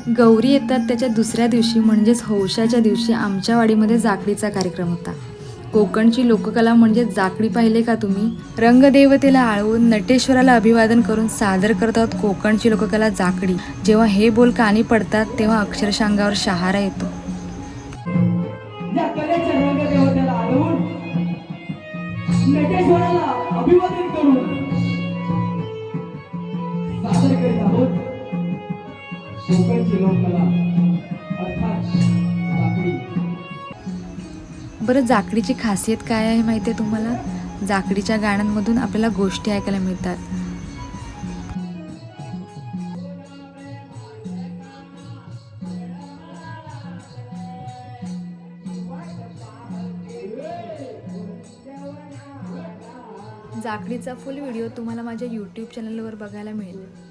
गौरी येतात त्याच्या दुसऱ्या दिवशी म्हणजेच हौशाच्या दिवशी आमच्या वाडीमध्ये जाकडीचा कार्यक्रम होता. कोकणची लोककला म्हणजे जाकडी पाहिले का तुम्ही? रंगदेवतेला आळवून नटेश्वराला अभिवादन करून सादर करतात कोकणची लोककला जाकडी. जेव्हा हे बोल कानी पडतात तेव्हा अक्षरशः अंगावर शहारा येतो. या कलेच्या रंगदेवतेला आळवून नटेश्वराला अभिवादन करून सादर करीत आहोत कोकणची लोककला अर्थात जाकडी. बरं, जाकडीची खासियत काय आहे माहिती आहे तुम्हाला? जाकडीच्या गाण्यांमधून आपल्याला गोष्टी ऐकायला मिळतात. जाकडीचा फुल व्हिडिओ तुम्हाला माझ्या यूट्यूब चॅनलवर बघायला मिळेल.